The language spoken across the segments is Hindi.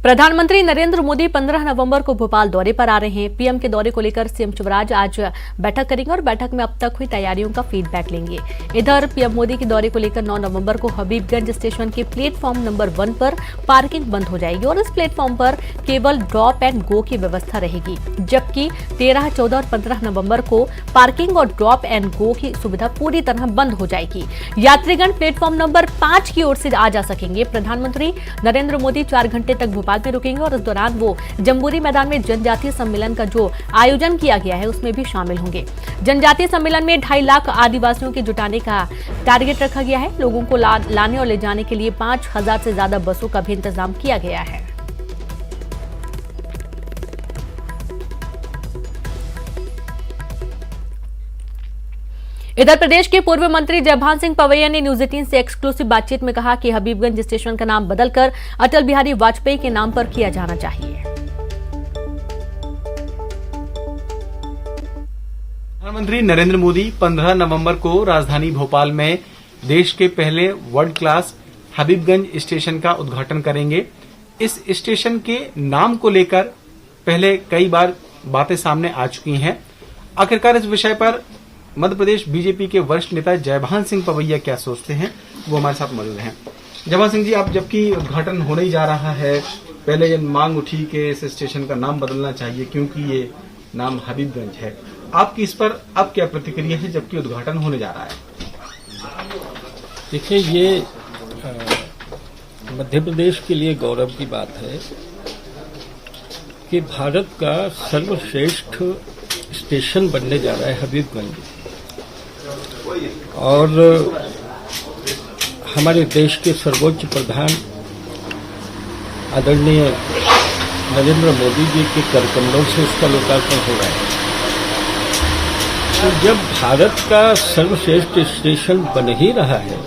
प्रधानमंत्री नरेंद्र मोदी 15 नवंबर को भोपाल दौरे पर आ रहे हैं। पीएम के दौरे को लेकर सीएम शिवराज आज बैठक करेंगे और बैठक में अब तक हुई तैयारियों का फीडबैक लेंगे। इधर पीएम मोदी के दौरे को लेकर 9 नवंबर को हबीबगंज स्टेशन के प्लेटफॉर्म नंबर 1 पर पार्किंग बंद हो जाएगी और इस प्लेटफॉर्म पर केवल ड्रॉप एंड गो की व्यवस्था रहेगी, जबकि 13, 14 और 15 नवंबर को पार्किंग और ड्रॉप एंड गो की सुविधा पूरी तरह बंद हो जाएगी। यात्रीगण प्लेटफॉर्म नंबर 5 की ओर से आ जा सकेंगे। प्रधानमंत्री नरेंद्र मोदी 4 घंटे तक भोपाल में रुकेंगे और इस दौरान वो जम्बूरी मैदान में जनजातीय सम्मेलन का जो आयोजन किया गया है उसमें भी शामिल होंगे। जनजातीय सम्मेलन में 2.5 लाख आदिवासियों के जुटाने का टारगेट रखा गया है। लोगों को लाने और ले जाने के लिए 5000 से ज्यादा बसों का भी इंतजाम किया गया है। इधर प्रदेश के पूर्व मंत्री जयभान सिंह पवैया ने न्यूज 18 से एक्सक्लूसिव बातचीत में कहा कि हबीबगंज स्टेशन का नाम बदलकर अटल बिहारी वाजपेयी के नाम पर किया जाना चाहिए। प्रधानमंत्री नरेंद्र मोदी 15 नवंबर को राजधानी भोपाल में देश के पहले वर्ल्ड क्लास हबीबगंज स्टेशन का उद्घाटन करेंगे। इस स्टेशन के नाम को लेकर पहले कई बार बातें सामने आ चुकी हैं। आखिरकार इस विषय पर मध्य प्रदेश बीजेपी के वरिष्ठ नेता जयभान सिंह पवैया क्या सोचते हैं, वो हमारे साथ मौजूद हैं। जयभान सिंह जी, आप जबकि उद्घाटन होने ही जा रहा है, पहले ये मांग उठी कि इस स्टेशन का नाम बदलना चाहिए क्योंकि ये नाम हबीबगंज है, आपकी इस पर अब क्या प्रतिक्रिया है जबकि उद्घाटन होने जा रहा है? देखिए, ये मध्य प्रदेश के लिए गौरव की बात है कि भारत का सर्वश्रेष्ठ स्टेशन बनने जा रहा है हबीबगंज, और हमारे देश के सर्वोच्च प्रधान आदरणीय नरेंद्र मोदी जी के करकमलों से इसका लोकार्पण हो रहा है। तो जब भारत का सर्वश्रेष्ठ स्टेशन बन ही रहा है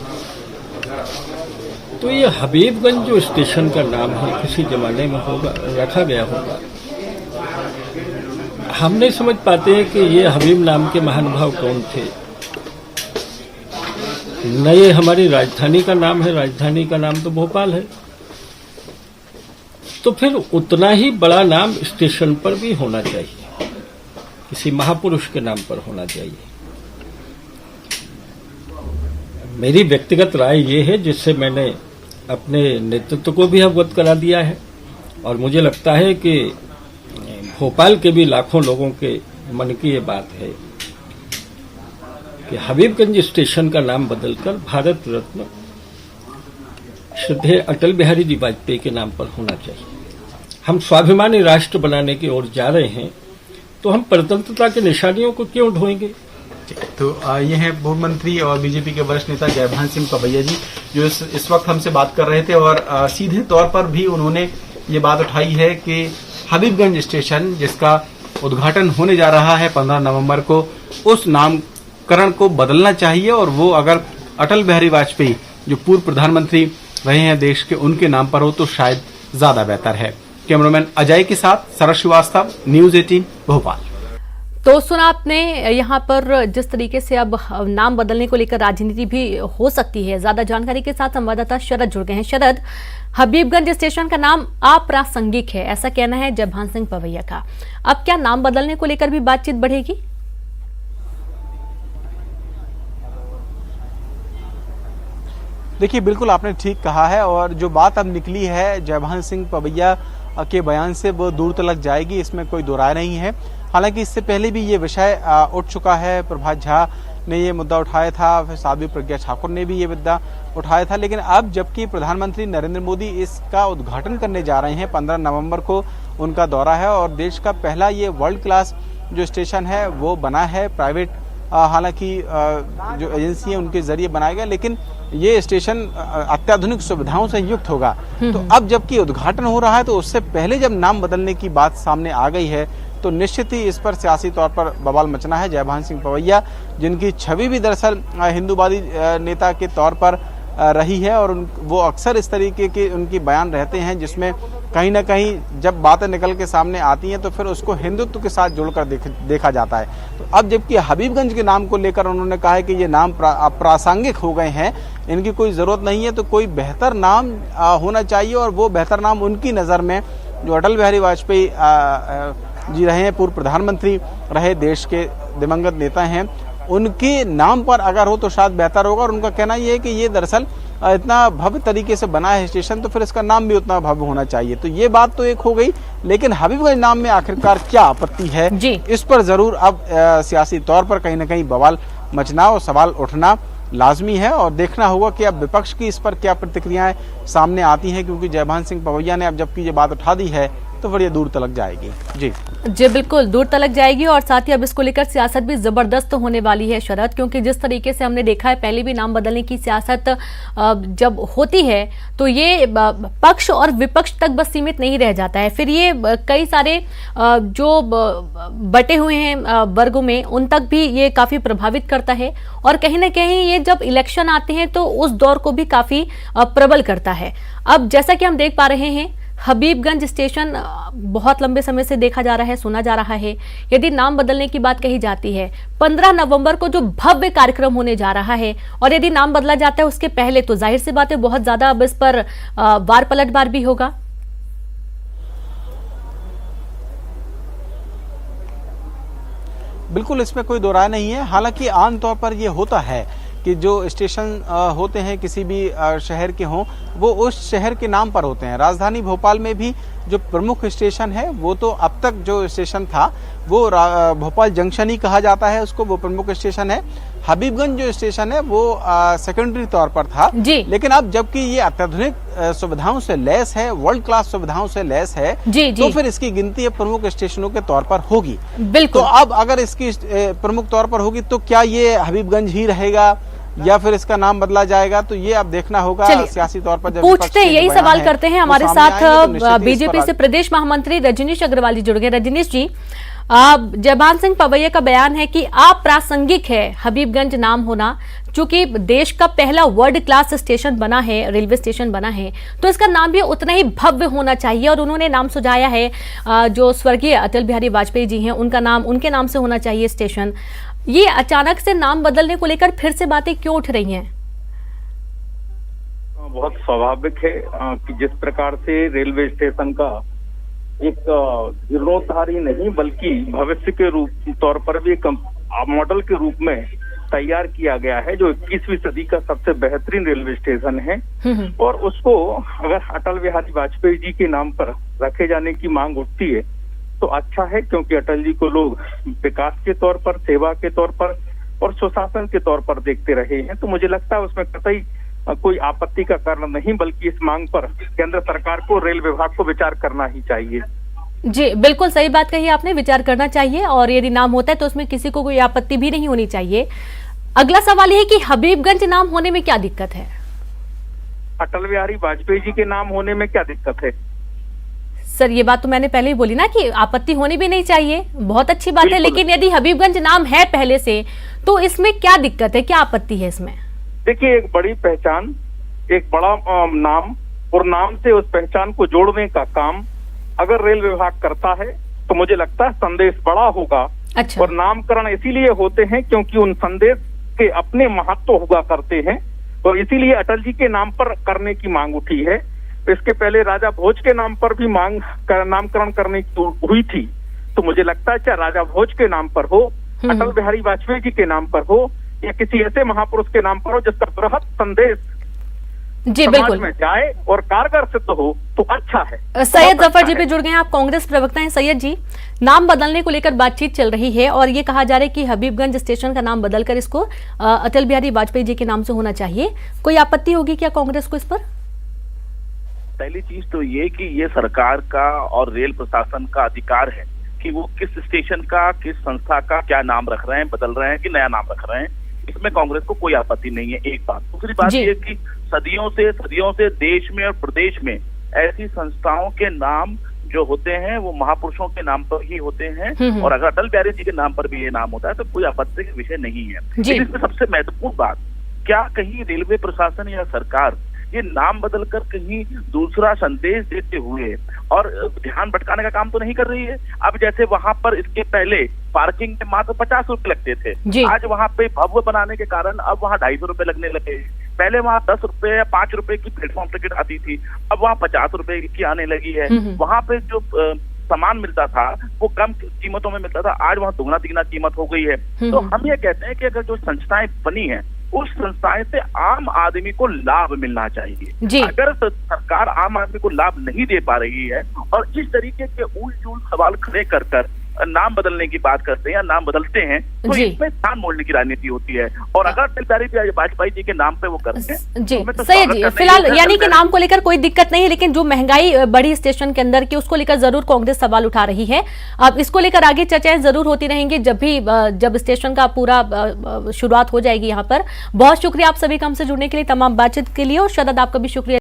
तो ये हबीबगंज जो स्टेशन का नाम है किसी जमाने में होगा रखा गया होगा। हम नहीं समझ पाते हैं कि ये हबीब नाम के महानुभाव कौन थे। न ये हमारी राजधानी का नाम है, राजधानी का नाम तो भोपाल है, तो फिर उतना ही बड़ा नाम स्टेशन पर भी होना चाहिए, किसी महापुरुष के नाम पर होना चाहिए। मेरी व्यक्तिगत राय ये है, जिससे मैंने अपने नेतृत्व को भी अवगत करा दिया है, और मुझे लगता है कि भोपाल के भी लाखों लोगों के मन की ये बात है कि हबीबगंज स्टेशन का नाम बदलकर भारत रत्न श्रद्धेय अटल बिहारी जी वाजपेयी के नाम पर होना चाहिए। हम स्वाभिमानी राष्ट्र बनाने की ओर जा रहे हैं, तो हम परतंत्रता के निशानियों को क्यों ढोएंगे? तो ये हैं पूर्व मंत्री और बीजेपी के वरिष्ठ नेता जयभान सिंह पवैया जी, जो इस वक्त हमसे बात कर रहे थे, और सीधे तौर पर भी उन्होंने ये बात उठाई है कि हबीबगंज स्टेशन जिसका उद्घाटन होने जा रहा है 15 नवंबर को, उस नामकरण को बदलना चाहिए, और वो अगर अटल बिहारी वाजपेयी जो पूर्व प्रधानमंत्री रहे हैं देश के, उनके नाम पर हो तो शायद ज्यादा बेहतर है। कैमरामैन अजय के साथ शरद श्रीवास्तव, न्यूज 18 भोपाल। तो सुना आपने यहाँ पर जिस तरीके से अब नाम बदलने को लेकर राजनीति भी हो सकती है। ज्यादा जानकारी के साथ संवाददाता शरद जुड़ गए हैं। शरद, हबीबगंज स्टेशन का नाम अप्रासंगिक है, ऐसा कहना है जयभान सिंह पवैया का। अब क्या नाम बदलने को लेकर भी बातचीत बढ़ेगी? देखिए, बिल्कुल आपने ठीक कहा है, और जो बात अब निकली है जयभान सिंह पवैया के बयान से वो दूर तक जाएगी, इसमें कोई दो राय नहीं है। हालांकि इससे पहले भी ये विषय उठ चुका है। प्रभात झा ने ये मुद्दा उठाया था, फिर साध्वी प्रज्ञा ठाकुर ने भी ये मुद्दा उठाया था, लेकिन अब जबकि प्रधानमंत्री नरेंद्र मोदी इसका उद्घाटन करने जा रहे हैं, 15 नवंबर को उनका दौरा है, और देश का पहला ये वर्ल्ड क्लास जो स्टेशन है वो बना है, प्राइवेट हालांकि जो एजेंसी है उनके जरिए बनाया गया, लेकिन ये स्टेशन अत्याधुनिक सुविधाओं से युक्त होगा। तो अब जबकि उद्घाटन हो रहा है, तो उससे पहले जब नाम बदलने की बात सामने आ गई है, तो निश्चित ही इस पर सियासी तौर पर बवाल मचना है। जयभान सिंह पवैया, जिनकी छवि भी दरअसल हिंदूवादी नेता के तौर पर रही है, और वो अक्सर इस तरीके के उनकी बयान रहते हैं जिसमें कहीं ना कहीं जब बातें निकल के सामने आती हैं तो फिर उसको हिंदुत्व के साथ जोड़कर देखा जाता है। तो अब जबकि हबीबगंज के नाम को लेकर उन्होंने कहा है कि ये नाम अप्रासंगिक हो गए हैं, इनकी कोई ज़रूरत नहीं है, तो कोई बेहतर नाम होना चाहिए। और वो बेहतर नाम उनकी नज़र में जो अटल बिहारी वाजपेयी जी रहे हैं, पूर्व प्रधानमंत्री रहे, देश के दिवंगत नेता हैं, उनके नाम पर अगर हो तो शायद बेहतर होगा। और उनका कहना ये है कि ये दरअसल इतना भव्य तरीके से बना है स्टेशन, तो फिर इसका नाम भी उतना भव्य होना चाहिए। तो ये बात तो एक हो गई, लेकिन हबीबगंज नाम में आखिरकार क्या आपत्ति है, इस पर जरूर अब सियासी तौर पर कहीं ना कहीं बवाल मचना और सवाल उठना लाजमी है। और देखना होगा कि अब विपक्ष की इस पर क्या प्रतिक्रियाएं सामने आती हैं, क्योंकि जयभान सिंह पवैया ने अब जबकि ये बात उठा दी है तो फिर ये दूर तलक जाएगी। जी बिल्कुल दूर तलक जाएगी। और साथ ही अब इसको लेकर सियासत भी जबरदस्त होने वाली है शरद, क्योंकि जिस तरीके से हमने देखा है पहले भी नाम बदलने की सियासत जब होती है तो ये पक्ष और विपक्ष तक बस सीमित नहीं रह जाता है, फिर ये कई सारे जो बटे हुए हैं वर्गों में उन तक भी ये काफी प्रभावित करता है। और कहीं ना कहीं ये जब इलेक्शन आते हैं तो उस दौर को भी काफी प्रबल करता है। अब जैसा कि हम देख पा रहे हैं, हबीबगंज स्टेशन बहुत लंबे समय से देखा जा रहा है, सुना जा रहा है, यदि नाम बदलने की बात कही जाती है 15 नवंबर को जो भव्य कार्यक्रम होने जा रहा है, और यदि नाम बदला जाता है उसके पहले तो जाहिर सी बात है बहुत ज्यादा अब इस पर वार पलटवार भी होगा। बिल्कुल, इसमें कोई दो राय नहीं है। हालांकि आमतौर पर यह होता है कि जो स्टेशन होते हैं किसी भी शहर के हों, वो उस शहर के नाम पर होते हैं। राजधानी भोपाल में भी जो प्रमुख स्टेशन है वो तो अब तक जो स्टेशन था वो भोपाल जंक्शन ही कहा जाता है उसको, वो प्रमुख स्टेशन है। हबीबगंज जो स्टेशन है वो सेकेंडरी तौर पर था, लेकिन अब जबकि ये अत्याधुनिक सुविधाओं से लैस है, वर्ल्ड क्लास सुविधाओं से लैस है, तो फिर इसकी गिनती अब प्रमुख स्टेशनों के तौर पर होगी। बिल्कुल। तो अब अगर इसकी प्रमुख तौर पर होगी तो क्या ये हबीबगंज ही रहेगा या फिर इसका नाम बदला जाएगा, तो ये अब देखना होगा सियासी तौर पर। जब पूछते यही सवाल करते हैं, हमारे साथ बीजेपी से प्रदेश महामंत्री रजनीश अग्रवाल जी जुड़ गए। रजनीश जी, जयभान सिंह पवैया का बयान है कि अप्रासंगिक है हबीबगंज नाम होना, चूंकि देश का पहला वर्ल्ड क्लास स्टेशन बना है, रेलवे स्टेशन बना है, तो इसका नाम भी उतना ही भव्य होना चाहिए। और उन्होंने नाम सुझाया है जो स्वर्गीय अटल बिहारी वाजपेयी जी हैं उनका नाम, उनके नाम से होना चाहिए स्टेशन। ये अचानक से नाम बदलने को लेकर फिर से बातें क्यों उठ रही हैं? बहुत स्वाभाविक है कि जिस प्रकार से रेलवे स्टेशन का एक जीर्णोद्धार ही नहीं बल्कि भविष्य के रूप तौर पर भी एक मॉडल के रूप में तैयार किया गया है, जो 21वीं सदी का सबसे बेहतरीन रेलवे स्टेशन है, और उसको अगर अटल बिहारी वाजपेयी जी के नाम पर रखे जाने की मांग उठती है तो अच्छा है, क्योंकि अटल जी को लोग विकास के तौर पर, सेवा के तौर पर और सुशासन के तौर पर देखते रहे हैं। तो मुझे लगता है उसमें कतई कोई आपत्ति का कारण नहीं, बल्कि इस मांग पर केंद्र सरकार को, रेल विभाग को विचार करना ही चाहिए। जी बिल्कुल सही बात कही आपने, विचार करना चाहिए, और यदि नाम होता है तो उसमें किसी को कोई आपत्ति भी नहीं होनी चाहिए। अगला सवाल यह है कि हबीबगंज नाम होने में क्या दिक्कत है? अटल बिहारी वाजपेयी जी के नाम होने में क्या दिक्कत है? सर ये बात तो मैंने पहले ही बोली ना कि आपत्ति होनी भी नहीं चाहिए, बहुत अच्छी बात है, लेकिन यदि हबीबगंज नाम है पहले से तो इसमें क्या दिक्कत है, क्या आपत्ति है इसमें? देखिए, एक बड़ी पहचान, एक बड़ा नाम, और नाम से उस पहचान को जोड़ने का काम अगर रेल विभाग करता है तो मुझे लगता है संदेश बड़ा होगा। अच्छा। और नामकरण इसीलिए होते हैं क्योंकि उन संदेश के अपने महत्व हुआ करते हैं, और इसीलिए अटल जी के नाम पर करने की मांग उठी है। इसके पहले राजा भोज के नाम पर भी नामकरण करने की हुई थी, तो मुझे लगता है चाहे राजा भोज के नाम पर हो, अटल बिहारी वाजपेयी जी के नाम पर हो, या किसी ऐसे महापुरुष के नाम पर हो जिसका बृहत संदेश जी बिल्कुल में जाए और कारगर सिद्ध हो तो अच्छा है। सैयद जफर जी भी जुड़ गए हैं, आप कांग्रेस प्रवक्ता हैं। सैयद जी, नाम बदलने को लेकर बातचीत चल रही है और ये कहा जा रहा है कि हबीबगंज स्टेशन का नाम बदलकर इसको अटल बिहारी वाजपेयी जी के नाम से होना चाहिए, कोई आपत्ति होगी क्या कांग्रेस को इस पर? पहली चीज तो ये कि ये सरकार का और रेल प्रशासन का अधिकार है कि वो किस स्टेशन का, किस संस्था का क्या नाम रख रहे हैं, बदल रहे हैं कि नया नाम रख रहे हैं, इसमें कांग्रेस को कोई आपत्ति नहीं है। एक बात। दूसरी बात ये कि सदियों से देश में और प्रदेश में ऐसी संस्थाओं के नाम जो होते हैं वो महापुरुषों के नाम पर ही होते हैं, और अगर अटल बिहारी जी के नाम पर भी ये नाम होता है तो कोई आपत्ति का विषय नहीं है। लेकिन इसमें सबसे महत्वपूर्ण बात, क्या कहीं रेलवे प्रशासन या सरकार ये नाम बदलकर कहीं दूसरा संदेश देते हुए और ध्यान भटकाने का काम तो नहीं कर रही है? अब जैसे वहां पर इसके पहले पार्किंग में मात्र 50 रुपए लगते थे, आज वहां पे भव्य बनाने के कारण अब वहां 250 रुपए लगने लगे। पहले वहाँ 10 रुपए या 5 रुपए की प्लेटफॉर्म टिकट आती थी, अब वहाँ 50 रुपए की आने लगी है। वहाँ पे जो सामान मिलता था वो कम कीमतों में मिलता था, आज वहाँ दुगना तिगुना कीमत हो गई है। तो हम ये कहते हैं कि अगर जो संस्थाएं बनी है उस संस्थाएं से आम आदमी को लाभ मिलना चाहिए। अगर सरकार आम आदमी को लाभ नहीं दे पा रही है और इस तरीके के उल-झूल सवाल खड़े कर नाम बदलने की बात करते हैं या नाम बदलते हैं तो इसमें स्थान मोड़ने की राजनीति होती है। और अगर दिलदारी वाजपेयी जी के नाम पे वो करते हैं जी तो सही है जी। फिलहाल यानी कि नाम को लेकर कोई दिक्कत नहीं है, लेकिन जो महंगाई बढ़ी स्टेशन के अंदर की उसको लेकर जरूर कांग्रेस सवाल उठा रही है। अब इसको लेकर आगे चर्चाएं जरूर होती रहेंगी जब स्टेशन का पूरा शुरुआत हो जाएगी यहाँ पर। बहुत शुक्रिया आप सभी का हमसे जुड़ने के लिए, तमाम बातचीत के लिए, और शायद आपका भी शुक्रिया।